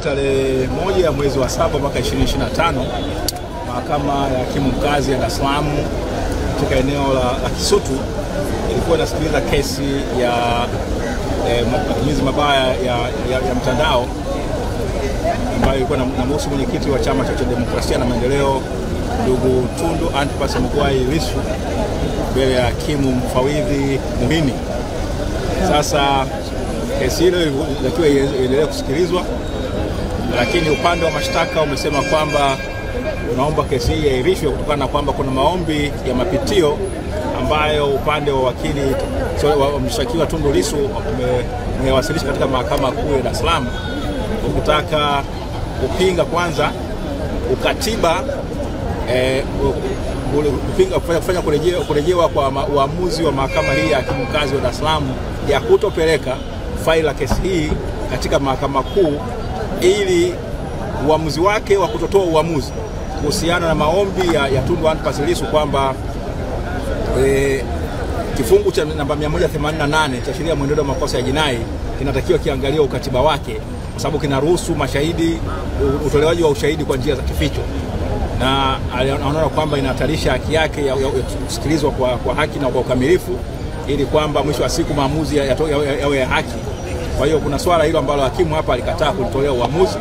Tarehe 1 ya mwezi wa 7 mwaka 2025, mahakama ya hakimu mkazi ya Dar es Salaam katika eneo la Kisutu ilikuwa inasikiliza kesi ya matumizi mabaya ya mtandao ambayo ilikuwa inamhusu mwenyekiti wa Chama cha Demokrasia na Maendeleo ndugu Tundu Antipas Mugwai Lissu mbele ya hakimu mfawidhi Muhini. Sasa kesi ile ilitakiwa iendelee kusikilizwa, lakini upande wa mashtaka umesema kwamba unaomba kesi hii iahirishwe kutokana na kwamba kuna maombi ya mapitio ambayo upande wa wakili wa mshtakiwa Tundu Lissu umewasilisha katika mahakama kuu ya Dar es Salaam kutaka kupinga kwanza ukatiba kufanya kurejewa kwa uamuzi wa mahakama hii ya hakimu mkazi wa Dar es Salaam ya kutopeleka faili la kesi hii katika mahakama kuu ili uamuzi wake wa kutotoa uamuzi kuhusiana na maombi ya Tundu Antipas Lissu kwamba kifungu cha namba 188 cha sheria ya mwenendo wa makosa ya jinai kinatakiwa kiangalia ukatiba wake, kwa sababu kinaruhusu mashahidi utolewaji wa ushahidi kwa njia za kificho, na anaona kwamba inahatarisha haki yake ya kusikilizwa kwa haki na kwa ukamilifu, ili kwamba mwisho wa siku maamuzi yawe ya haki. Kwa hiyo kuna swala hilo ambalo hakimu hapa alikataa kulitolea uamuzi,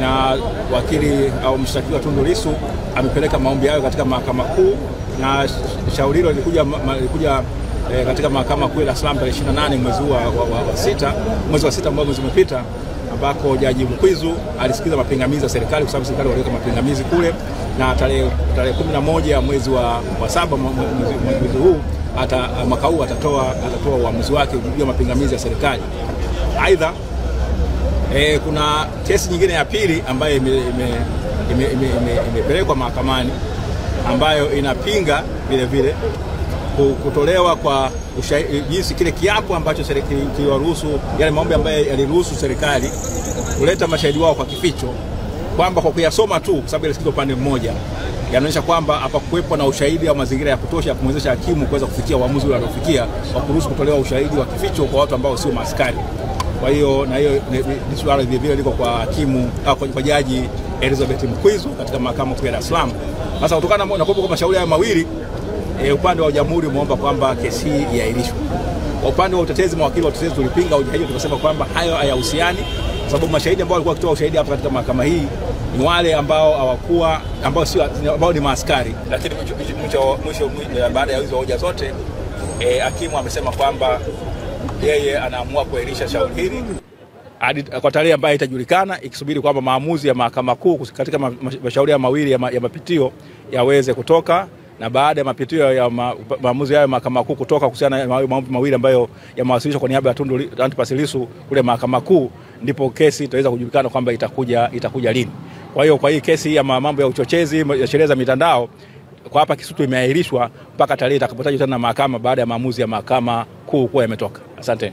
na wakili au mshtakiwa Tundu Lissu amepeleka maombi hayo katika mahakama kuu, na shauri hilo lilikuja katika mahakama kuu ya Dar es Salaam tarehe 28 mwezi wa 6 ambao mwezi umepita, ambako Jaji Mkwizu alisikiza mapingamizi ya serikali, kwa sababu serikali waliweka mapingamizi kule, na tarehe 11 ya mwezi wa 7 mwezi huu mwaka huu atatoa uamuzi wake juu ya mapingamizi ya serikali. Aidha, kuna kesi nyingine ya pili ambayo imepelekwa mahakamani ambayo inapinga vile kutolewa kwa jinsi kile kiapo ambacho serikali kiliwaruhusu, yale maombi ambayo yaliruhusu serikali kuleta mashahidi wao kwa kificho, kwamba kwa kuyasoma tu, kwa sababu ilisikizwa upande mmoja, yanaonyesha kwamba hapakuwepo na ushahidi au mazingira ya kutosha kumwezesha hakimu kuweza kufikia uamuzi ule aliofikia wa kuruhusu kutolewa ushahidi wa kificho kwa watu ambao sio maaskari. Kwa hiyo na hiyo ni swala vile liko kwa hakimu au kwa Jaji Elizabeth Mkwizu katika mahakama kuu ya Dar es Salaam. Sasa kutokana na kwa mashauri hayo mawili, upande wa jamhuri umeomba kwamba kesi hii iahirishwe. Kwa upande wa utetezi, mawakili wa utetezi tulipinga hoja hiyo, tukasema kwamba hayo hayahusiani, kwa sababu mashahidi ambao walikuwa wakitoa ushahidi hapa katika mahakama hii ni wale ambao ni maaskari. Lakini mwisho baada ya hizo hoja zote, hakimu amesema kwamba yeye anaamua kuahirisha shauri hili hadi kwa tarehe ambayo itajulikana, ikisubiri kwamba maamuzi ya mahakama kuu katika mashauri mawili ya mapitio yaweze kutoka, na baada ya mapitio ya maamuzi ya mahakama kuu kutoka kuhusiana na maombi mawili ambayo yamewasilishwa kwa niaba ya Tundu Antipas Lissu kule mahakama kuu, ndipo kesi itaweza kujulikana kwamba itakuja lini. Kwa hiyo kwa hii kesi ya mambo ya uchochezi ya sheria za mitandao kwa hapa Kisutu imeahirishwa mpaka tarehe itakapotajwa tena na mahakama baada ya maamuzi ya mahakama kuu kuwa yametoka. Asante.